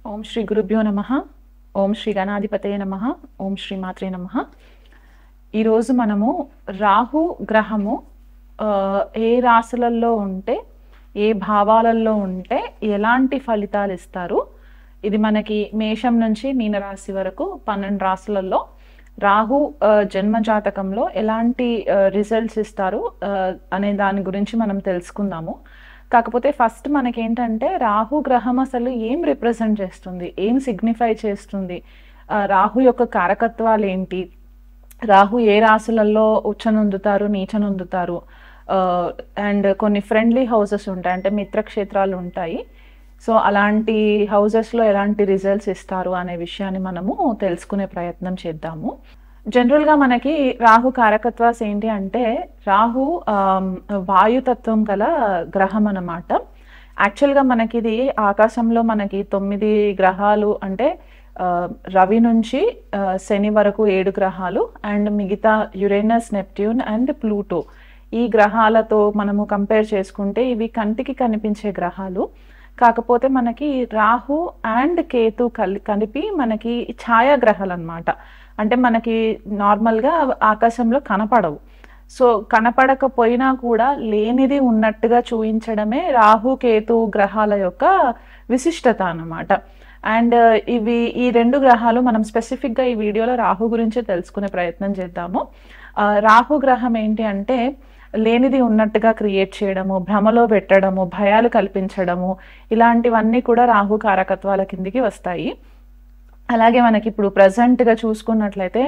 ఓం శ్రీ గురుభ్యో నమః. ఓం శ్రీ గణాధిపతయ నమః. ఓం శ్రీ మాత్రే నమః. ఈరోజు మనము రాహు గ్రహము ఏ రాశులలో ఉంటే, ఏ భావాలలో ఉంటే ఎలాంటి ఫలితాలు ఇస్తారు, ఇది మనకి మేషం నుంచి మీనరాశి వరకు 12 రాశులలో రాహు జన్మ జాతకంలో ఎలాంటి రిజల్ట్స్ ఇస్తారు అనే దాని గురించి మనం తెలుసుకుందాము. కాకపోతే ఫస్ట్ మనకేంటంటే రాహు గ్రహం అసలు ఏం రిప్రజెంట్ చేస్తుంది, ఏం సిగ్నిఫై చేస్తుంది, రాహు యొక్క కారకత్వాలు ఏంటి, రాహు ఏ రాశులలో ఉచ్చనొందుతారు, నీచనొందుతారు, అండ్ కొన్ని ఫ్రెండ్లీ హౌసెస్ ఉంటాయి, అంటే మిత్రక్షేత్రాలు ఉంటాయి. సో అలాంటి హౌజెస్లో ఎలాంటి రిజల్ట్స్ ఇస్తారు అనే విషయాన్ని మనము తెలుసుకునే ప్రయత్నం చేద్దాము. జనరల్గా మనకి రాహు కారకత్వాస్ ఏంటి అంటే, రాహు వాయుతత్వం గల గ్రహం అన్నమాట. యాక్చువల్గా మనకి ఇది ఆకాశంలో మనకి 9 గ్రహాలు, అంటే రవి నుంచి శని వరకు 7 గ్రహాలు, అండ్ మిగతా యురేనస్, నెప్ట్యూన్ అండ్ ప్లూటో, ఈ గ్రహాలతో మనము కంపేర్ చేసుకుంటే ఇవి కంటికి కనిపించే గ్రహాలు. కాకపోతే మనకి రాహు అండ్ కేతు కలిపి మనకి ఛాయాగ్రహాలు అన్నమాట. అంటే మనకి నార్మల్గా ఆకాశంలో కనపడవు. సో కనపడకపోయినా కూడా లేనిది ఉన్నట్టుగా చూపించడమే రాహు కేతు గ్రహాల యొక్క విశిష్టత అన్నమాట. అండ్ ఈ 2 గ్రహాలు మనం స్పెసిఫిక్గా ఈ వీడియోలో రాహు గురించి తెలుసుకునే ప్రయత్నం చేద్దాము. రాహు గ్రహం ఏంటి అంటే, లేనిది ఉన్నట్టుగా క్రియేట్ చేయడము, భ్రమలో పెట్టడము, భయాలు కల్పించడము, ఇలాంటివన్నీ కూడా రాహు కారకత్వాల కిందికి వస్తాయి. అలాగే మనకి ఇప్పుడు ప్రజెంట్గా చూసుకున్నట్లయితే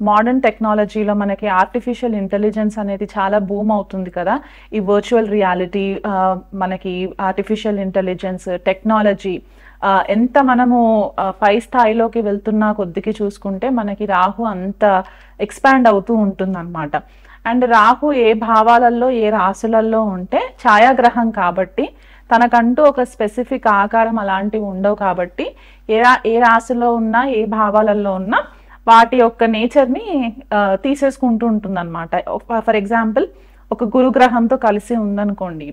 మోడర్న్ టెక్నాలజీలో మనకి ఆర్టిఫిషియల్ ఇంటెలిజెన్స్ అనేది చాలా బూమ్ అవుతుంది కదా. ఈ వర్చువల్ రియాలిటీ, మనకి ఆర్టిఫిషియల్ ఇంటెలిజెన్స్ టెక్నాలజీ ఎంత మనము పై స్థాయిలోకి వెళ్తున్నా కొద్దికి చూసుకుంటే మనకి రాహు అంత ఎక్స్పాండ్ అవుతూ ఉంటుందన్నమాట. అండ్ రాహు ఏ భావాలలో ఏ రాశులలో ఉంటే ఛాయాగ్రహం కాబట్టి తనకంటూ ఒక స్పెసిఫిక్ ఆకారం అలాంటివి ఉండవు కాబట్టి ఏ రాశిలో ఉన్నా ఏ భావాలలో ఉన్నా వాటి యొక్క నేచర్ని తీసేసుకుంటూ ఉంటుందన్నమాట. ఫర్ ఎగ్జాంపుల్, ఒక గురుగ్రహంతో కలిసి ఉందనుకోండి,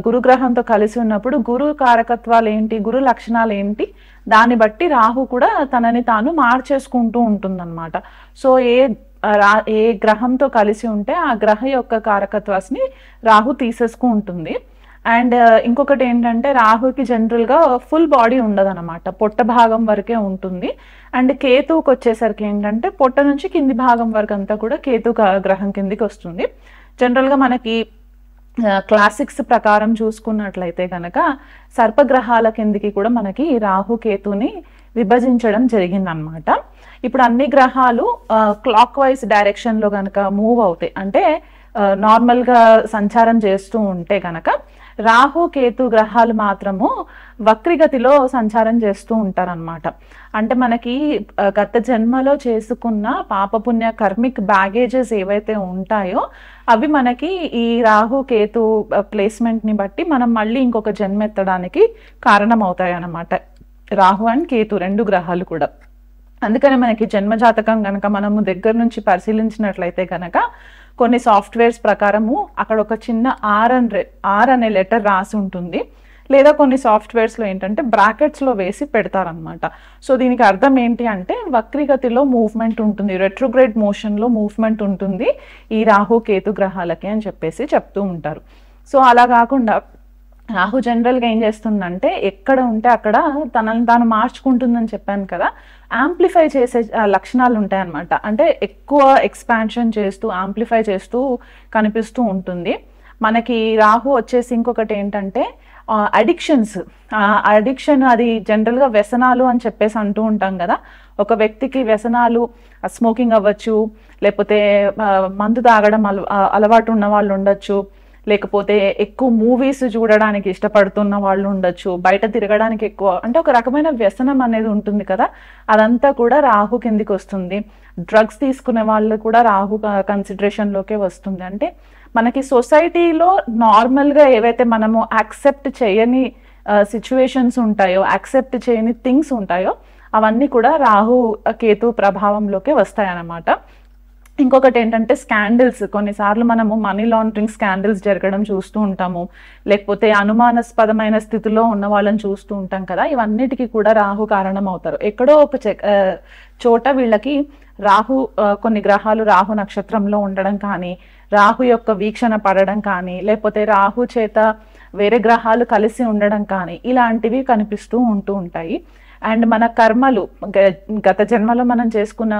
గురుగ్రహంతో కలిసి ఉన్నప్పుడు గురు కారకత్వాలు ఏంటి, గురు లక్షణాలు ఏంటి, దాన్ని బట్టి రాహు కూడా తనని తాను మార్చేసుకుంటూ ఉంటుందన్నమాట. సో ఏ గ్రహంతో కలిసి ఉంటే ఆ గ్రహ యొక్క కారకత్వాన్ని రాహు తీసేసుకుంటుంది. అండ్ ఇంకొకటి ఏంటంటే, రాహుకి జనరల్గా ఫుల్ బాడీ ఉండదు అనమాట, పొట్ట భాగం వరకే ఉంటుంది. అండ్ కేతువుకి వచ్చేసరికి ఏంటంటే పొట్ట నుంచి కింది భాగం వరకు అంతా కూడా కేతు గ్రహం కిందికి వస్తుంది. జనరల్గా మనకి క్లాసిక్స్ ప్రకారం చూసుకున్నట్లయితే కనుక సర్పగ్రహాల కిందికి కూడా మనకి రాహు కేతుని విభజించడం జరిగిందనమాట. ఇప్పుడు అన్ని గ్రహాలు క్లాక్ వైజ్ డైరెక్షన్లో కనుక మూవ్ అవుతాయి, అంటే నార్మల్గా సంచారం చేస్తూ ఉంటే కనుక రాహు కేతు గ్రహాలు మాత్రము వక్రిగతిలో సంచారం చేస్తూ ఉంటారనమాట. అంటే మనకి గత జన్మలో చేసుకున్న పాపపుణ్య కర్మిక్ బ్యాగేజెస్ ఏవైతే ఉంటాయో అవి మనకి ఈ రాహు కేతు ప్లేస్మెంట్ని బట్టి మనం మళ్ళీ ఇంకొక జన్మ ఎత్తడానికి కారణం అవుతాయి అన్నమాట, రాహు అండ్ కేతు 2 గ్రహాలు కూడా. అందుకని మనకి జన్మజాతకం కనుక మనము దగ్గర నుంచి పరిశీలించినట్లయితే కనుక కొన్ని సాఫ్ట్వేర్స్ ప్రకారము అక్కడ ఒక చిన్న ఆర్ అనే లెటర్ రాసి ఉంటుంది, లేదా కొన్ని సాఫ్ట్వేర్స్లో ఏంటంటే బ్రాకెట్స్లో వేసి పెడతారనమాట. సో దీనికి అర్థం ఏంటి అంటే, వక్రిగతిలో మూవ్మెంట్ ఉంటుంది, రెట్రోగ్రేడ్ మోషన్లో మూవ్మెంట్ ఉంటుంది ఈ రాహు కేతు గ్రహాలకి అని చెప్పేసి చెప్తూ ఉంటారు. సో అలా కాకుండా రాహు జనరల్గా ఏం చేస్తుందంటే, ఎక్కడ ఉంటే అక్కడ తనని తాను మార్చుకుంటుందని చెప్పాను కదా, యాంప్లిఫై చేసే లక్షణాలు ఉంటాయన్నమాట. అంటే ఎక్కువ ఎక్స్పాన్షన్ చేస్తూ యాంప్లిఫై చేస్తూ కనిపిస్తూ ఉంటుంది. మనకి రాహు వచ్చేసి ఇంకొకటి ఏంటంటే అడిక్షన్, అది జనరల్గా వ్యసనాలు అని చెప్పేసి అంటూ ఉంటాం కదా. ఒక వ్యక్తికి వ్యసనాలు స్మోకింగ్ అవ్వచ్చు, లేకపోతే మందు తాగడం అలవాటు ఉన్న వాళ్ళు ఉండొచ్చు, లేకపోతే ఎక్కువ మూవీస్ చూడడానికి ఇష్టపడుతున్న వాళ్ళు ఉండొచ్చు, బయట తిరగడానికి ఎక్కువ, అంటే ఒక రకమైన వ్యసనం అనేది ఉంటుంది కదా, అదంతా కూడా రాహు కిందికి వస్తుంది. డ్రగ్స్ తీసుకునే వాళ్ళు కూడా రాహు కన్సిడరేషన్లోకే వస్తుంది. అంటే మనకి సొసైటీలో నార్మల్గా ఏవైతే మనము యాక్సెప్ట్ చేయని సిచ్యువేషన్స్ ఉంటాయో, యాక్సెప్ట్ చేయని థింగ్స్ ఉంటాయో అవన్నీ కూడా రాహు కేతు ప్రభావంలోకే వస్తాయన్నమాట. ఇంకొకటి ఏంటంటే స్కాండిల్స్. కొన్నిసార్లు మనము మనీ లాండరింగ్ స్కాండిల్స్ జరగడం చూస్తూ ఉంటాము, లేకపోతే అనుమానాస్పదమైన స్థితిలో ఉన్న వాళ్ళని చూస్తూ ఉంటాం కదా. ఇవన్నిటికీ కూడా రాహు కారణం అవుతారు. ఎక్కడో ఒక చోట వీళ్ళకి రాహు, కొన్ని గ్రహాలు రాహు నక్షత్రంలో ఉండడం కానీ, రాహు యొక్క వీక్షణ పడడం కానీ, లేకపోతే రాహు చేత వేరే గ్రహాలు కలిసి ఉండడం కానీ, ఇలాంటివి కనిపిస్తూ ఉంటూ ఉంటాయి. అండ్ మన కర్మలు, గత జన్మలో మనం చేసుకున్న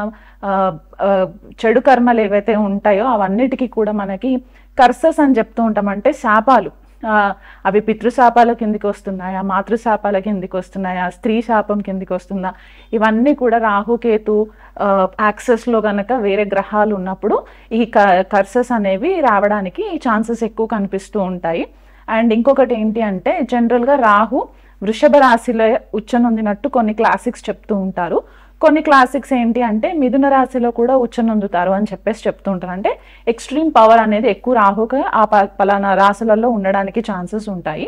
చెడు కర్మలు ఏవైతే ఉంటాయో అవన్నిటికీ కూడా మనకి కర్సస్ అని చెప్తూ ఉంటాం. అంటే శాపాలు, అవి పితృశాపాల కిందికి వస్తున్నాయా, మాతృశాపాల కిందికి వస్తున్నాయా, స్త్రీ శాపం కిందికి వస్తుందా, ఇవన్నీ కూడా రాహుకేతు యాక్సెస్లో గనక వేరే గ్రహాలు ఉన్నప్పుడు ఈ కర్సస్ అనేవి రావడానికి ఛాన్సెస్ ఎక్కువ కనిపిస్తూ ఉంటాయి. అండ్ ఇంకొకటి ఏంటి అంటే జనరల్గా రాహు వృషభ రాశిలో ఉచ్చనొందినట్టు కొన్ని క్లాసిక్స్ చెప్తూ ఉంటారు. కొన్ని క్లాసిక్స్ ఏంటి అంటే మిథున రాశిలో కూడా ఉచ్చనొందుతారు అని చెప్పేసి చెప్తూ ఉంటారు. అంటే ఎక్స్ట్రీమ్ పవర్ అనేది ఎక్కువ రాహుగా ఆ పలానా రాశులలో ఉండడానికి ఛాన్సెస్ ఉంటాయి.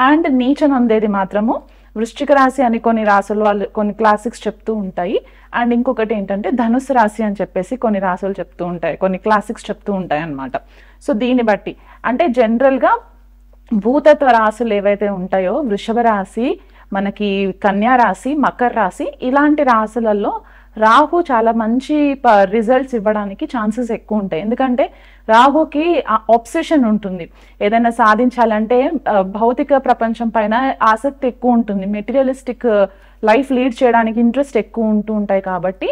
అండ్ నీచనొందేది మాత్రము వృశ్చిక రాశి అని కొన్ని రాశులు వాళ్ళు కొన్ని క్లాసిక్స్ చెప్తూ ఉంటాయి. అండ్ ఇంకొకటి ఏంటంటే ధనుసు రాశి అని చెప్పేసి కొన్ని రాశులు చెప్తూ ఉంటాయి, కొన్ని క్లాసిక్స్ చెప్తూ ఉంటాయి అన్నమాట. సో దీన్ని బట్టి అంటే జనరల్గా భూతత్వ రాశులు ఏవైతే ఉంటాయో వృషభ రాశి, మనకి కన్యా రాశి, మకర రాశి, ఇలాంటి రాశులలో రాహు చాలా మంచి రిజల్ట్స్ ఇవ్వడానికి ఛాన్సెస్ ఎక్కువ ఉంటాయి. ఎందుకంటే రాహుకి ఆబ్సెషన్ ఉంటుంది, ఏదైనా సాధించాలంటే భౌతిక ప్రపంచం పైన ఆసక్తి ఎక్కువ ఉంటుంది, మెటీరియలిస్టిక్ లైఫ్ లీడ్ చేయడానికి ఇంట్రెస్ట్ ఎక్కువ ఉంటూ ఉంటాయి. కాబట్టి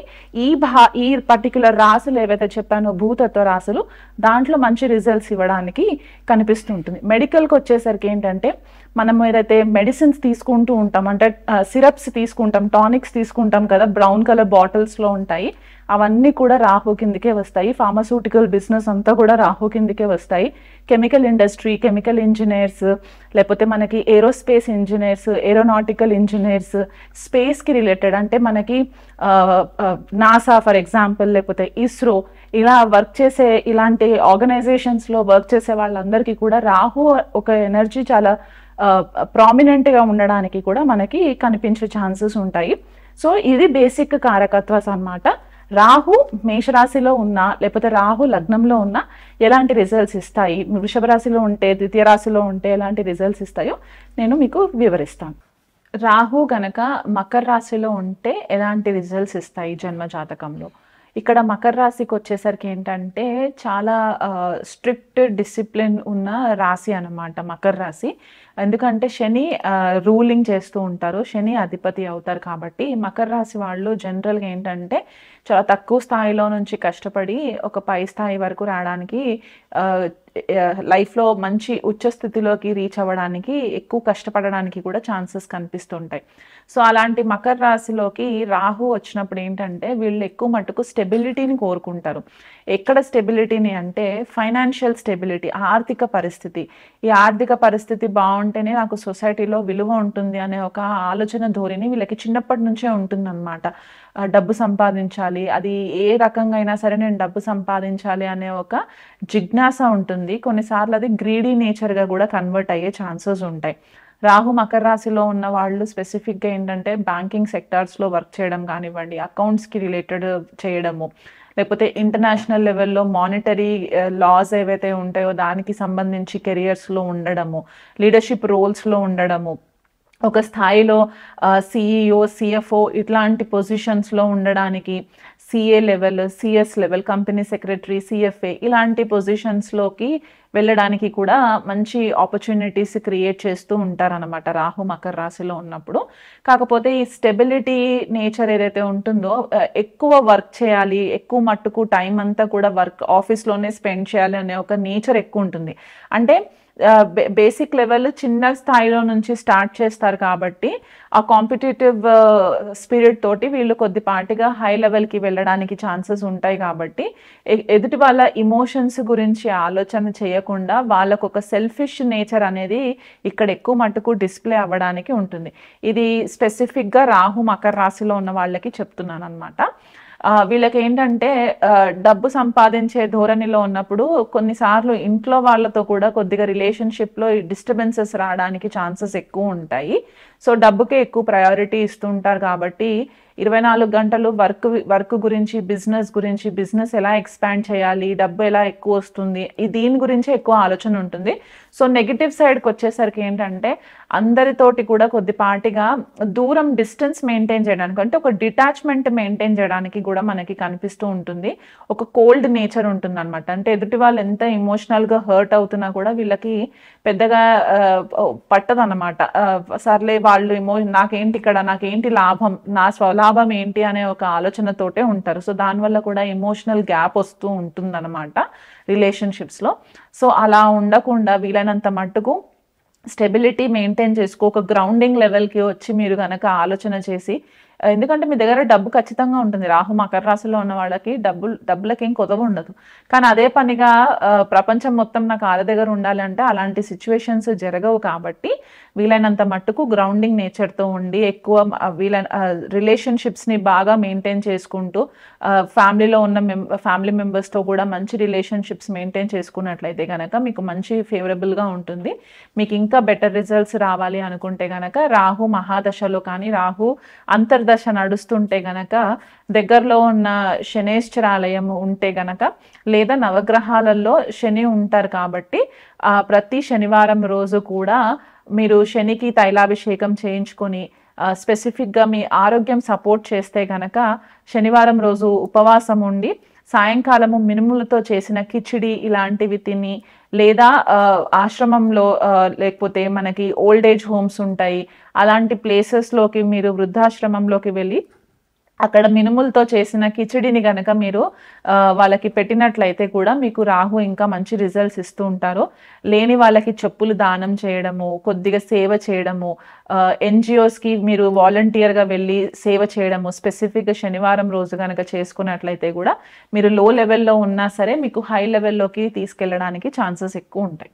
ఈ పర్టికులర్ రాశులు ఏవైతే చెప్పానో భూతత్వ రాశులు, దాంట్లో మంచి రిజల్ట్స్ ఇవ్వడానికి కనిపిస్తుంటుంది. మెడికల్కి వచ్చేసరికి ఏంటంటే మనం ఏదైతే మెడిసిన్స్ తీసుకుంటూ ఉంటాం, అంటే సిరప్స్ తీసుకుంటాం, టానిక్స్ తీసుకుంటాం కదా, బ్రౌన్ కలర్ బాటిల్స్లో ఉంటాయి, అవన్నీ కూడా రాహు కిందికే వస్తాయి. ఫార్మాస్యూటికల్ బిజినెస్ అంతా కూడా రాహు కిందికే వస్తాయి. కెమికల్ ఇండస్ట్రీ, కెమికల్ ఇంజనీర్స్, లేకపోతే మనకి ఏరోస్పేస్ ఇంజనీర్స్, ఏరోనాటికల్ ఇంజనీర్స్, స్పేస్కి రిలేటెడ్ అంటే మనకి నాసా ఫర్ ఎగ్జాంపుల్, లేకపోతే ఇస్రో, ఇలా వర్క్ చేసే ఇలాంటి ఆర్గనైజేషన్స్లో వర్క్ చేసే వాళ్ళందరికీ కూడా రాహు ఒక ఎనర్జీ చాలా ప్రామినెంట్గా ఉండడానికి కూడా మనకి కనిపించే ఛాన్సెస్ ఉంటాయి. సో ఇది బేసిక్ కారకత్వాస్ అన్నమాట. రాహు మేషరాశిలో ఉన్నా లేకపోతే రాహు లగ్నంలో ఉన్నా ఎలాంటి రిజల్ట్స్ ఇస్తాయి, వృషభ రాశిలో ఉంటే, ద్వితీయ రాశిలో ఉంటే ఎలాంటి రిజల్ట్స్ ఇస్తాయో నేను మీకు వివరిస్తాను. రాహు గనక మకర రాశిలో ఉంటే ఎలాంటి రిజల్ట్స్ ఇస్తాయి జన్మ జాతకంలో. ఇక్కడ మకర రాశికి వచ్చేసరికి ఏంటంటే చాలా స్ట్రిక్ట్ డిసిప్లిన్ ఉన్న రాశి అన్నమాట మకర రాశి. ఎందుకంటే శని రూలింగ్ చేస్తూ ఉంటారు, శని అధిపతి అవుతారు. కాబట్టి మకర రాశి వాళ్ళు జనరల్గా ఏంటంటే చాలా తక్కువ స్థాయిలో నుంచి కష్టపడి ఒక పై స్థాయి వరకు రావడానికి, లైఫ్లో మంచి ఉచ్చ స్థితిలోకి రీచ్ అవ్వడానికి ఎక్కువ కష్టపడడానికి కూడా ఛాన్సెస్ కనిపిస్తుంటాయి. సో అలాంటి మకర రాశిలోకి రాహు వచ్చినప్పుడు ఏంటంటే వీళ్ళు ఎక్కువ మట్టుకు స్టెబిలిటీని కోరుకుంటారు. ఎక్కడ స్టెబిలిటీని అంటే ఫైనాన్షియల్ స్టెబిలిటీ, ఆర్థిక పరిస్థితి. ఈ ఆర్థిక పరిస్థితి బాగుంటేనే నాకు సొసైటీలో విలువ ఉంటుంది అనే ఒక ఆలోచన ధోరణి వీళ్ళకి చిన్నప్పటి నుంచే ఉంటుందన్నమాట. డబ్బు సంపాదించాలి, అది ఏ రకంగా అయినా సరే నేను డబ్బు సంపాదించాలి అనే ఒక జిజ్ఞాస ఉంటుంది. కొన్నిసార్లు అది గ్రీడీ నేచర్గా కూడా కన్వర్ట్ అయ్యే ఛాన్సెస్ ఉంటాయి. రాహు మకర రాశిలో ఉన్న వాళ్ళు స్పెసిఫిక్గా ఏంటంటే బ్యాంకింగ్ సెక్టార్స్లో వర్క్ చేయడం కానివ్వండి, అకౌంట్స్కి రిలేటెడ్ చేయడము, లేకపోతే ఇంటర్నేషనల్ లెవెల్లో మానిటరీ లాస్ ఏవైతే ఉంటాయో దానికి సంబంధించి కెరియర్స్లో ఉండడము, లీడర్షిప్ రోల్స్లో ఉండడము, ఒక స్థాయిలో సిఇఓ, సిఎఫ్ఓ ఇట్లాంటి పొజిషన్స్లో ఉండడానికి, CA level, CS level, company secretary, CFA ఇలాంటి పొజిషన్స్లోకి వెళ్ళడానికి కూడా మంచి ఆపర్చునిటీస్ క్రియేట్ చేస్తూ ఉంటారనమాట రాహు మకర రాశిలో ఉన్నప్పుడు. కాకపోతే ఈ స్టెబిలిటీ నేచర్ ఏదైతే ఉంటుందో, ఎక్కువ వర్క్ చేయాలి, ఎక్కువ మట్టుకు టైం అంతా కూడా వర్క్ ఆఫీస్లోనే స్పెండ్ చేయాలి అనే ఒక నేచర్ ఎక్కువ ఉంటుంది. అంటే బేసిక్ లెవెల్ చిన్న స్థాయిలో నుంచి స్టార్ట్ చేస్తారు కాబట్టి ఆ కాంపిటేటివ్ స్పిరిట్ తోటి వీళ్ళు కొద్దిపాటిగా హై లెవెల్కి వెళ్ళడానికి ఛాన్సెస్ ఉంటాయి. కాబట్టి ఎదుటి వాళ్ళ ఇమోషన్స్ గురించి ఆలోచన చేయకుండా వాళ్ళకు ఒక సెల్ఫిష్ నేచర్ అనేది ఇక్కడ ఎక్కువ మట్టుకు డిస్ప్లే అవ్వడానికి ఉంటుంది. ఇది స్పెసిఫిక్గా రాహు మకర రాశిలో ఉన్న వాళ్ళకి చెప్తున్నాను అనమాట. వీళ్ళకి ఏంటంటే డబ్బు సంపాదించే ధోరణిలో ఉన్నప్పుడు కొన్నిసార్లు ఇంట్లో వాళ్ళతో కూడా కొద్దిగా రిలేషన్షిప్లో డిస్టర్బెన్సెస్ రావడానికి ఛాన్సెస్ ఎక్కువ ఉంటాయి. సో డబ్బుకే ఎక్కువ ప్రయారిటీ ఇస్తుంటారు కాబట్టి 24 గంటలు వర్క్ గురించి, బిజినెస్ ఎలా ఎక్స్పాండ్ చేయాలి, డబ్బు ఎలా ఎక్కువ వస్తుంది, దీని గురించి ఎక్కువ ఆలోచన ఉంటుంది. సో నెగిటివ్ సైడ్కి వచ్చేసరికి ఏంటంటే అందరితోటి కూడా కొద్దిపాటిగా దూరం, డిస్టెన్స్ మెయింటైన్ చేయడానికి, అంటే ఒక డిటాచ్మెంట్ మెయింటైన్ చేయడానికి కూడా మనకి కనిపిస్తూ ఉంటుంది. ఒక కోల్డ్ నేచర్ ఉంటుంది అనమాట. అంటే ఎదుటి వాళ్ళు ఎంత ఎమోషనల్గా హర్ట్ అవుతున్నా కూడా వీళ్ళకి పెద్దగా పట్టదన్నమాట. సర్లే వాళ్ళు నాకేంటి లాభం, నా స్వలాభం ఏంటి అనే ఒక ఆలోచనతోటే ఉంటారు. సో దానివల్ల కూడా ఎమోషనల్ గ్యాప్ వస్తూ ఉంటుందన్నమాట రిలేషన్షిప్స్లో. సో అలా ఉండకుండా వీలైనంత మట్టుకు స్టెబిలిటీ మెయింటైన్ చేసుకో, ఒక గ్రౌండింగ్ లెవెల్కి వచ్చి మీరు కనుక ఆలోచన చేసి, ఎందుకంటే మీ దగ్గర డబ్బు ఖచ్చితంగా ఉంటుంది. రాహు మకర రాశిలో ఉన్న వాళ్ళకి డబ్బులకి ఏం కొదవ ఉండదు. కానీ అదే పనిగా ప్రపంచం మొత్తం నా కాళ్ళ దగ్గర ఉండాలంటే అలాంటి సిచ్యువేషన్స్ జరగవు. కాబట్టి వీలైనంత మట్టుకు గ్రౌండింగ్ నేచర్తో ఉండి ఎక్కువ రిలేషన్షిప్స్ని బాగా మెయింటైన్ చేసుకుంటూ ఫ్యామిలీలో ఉన్న ఫ్యామిలీ మెంబర్స్తో కూడా మంచి రిలేషన్షిప్స్ మెయింటైన్ చేసుకున్నట్లయితే కనుక మీకు మంచి ఫేవరబుల్గా ఉంటుంది. మీకు ఇంకా బెటర్ రిజల్ట్స్ రావాలి అనుకుంటే కనుక రాహు మహాదశలో కానీ, రాహు అంతర్దశ నడుస్తుంటే గనక, దగ్గరలో ఉన్న శనేశ్వరాలయం ఉంటే గనక, లేదా నవగ్రహాలలో శని ఉంటారు కాబట్టి ప్రతి శనివారం రోజు కూడా మీరు శనికి తైలాభిషేకం చేయించుకొని స్పెసిఫిక్గా మీ ఆరోగ్యం సపోర్ట్ చేస్తే గనక శనివారం రోజు ఉపవాసం ఉండి సాయంకాలము మినుములతో చేసిన కిచిడి ఇలాంటివి తిని, లేదా ఆశ్రమంలో లేకపోతే మనకి ఓల్డ్ ఏజ్ హోమ్స్ ఉంటాయి, అలాంటి ప్లేసెస్లోకి మీరు వృద్ధాశ్రమంలోకి వెళ్ళి అక్కడ మినుములతో చేసిన కిచిడిని గనక మీరు వాళ్ళకి పెట్టినట్లయితే కూడా మీకు రాహు ఇంకా మంచి రిజల్ట్స్ ఇస్తూ ఉంటారు. లేని వాళ్ళకి చెప్పులు దానం చేయడము, కొద్దిగా సేవ చేయడము, ఎన్జిఓస్కి మీరు వాలంటీర్గా వెళ్ళి సేవ చేయడము, స్పెసిఫిక్గా శనివారం రోజు కనుక చేసుకున్నట్లయితే కూడా మీరు లో లెవెల్లో ఉన్నా సరే మీకు హై లెవెల్లోకి తీసుకెళ్ళడానికి ఛాన్సెస్ ఎక్కువ ఉంటాయి.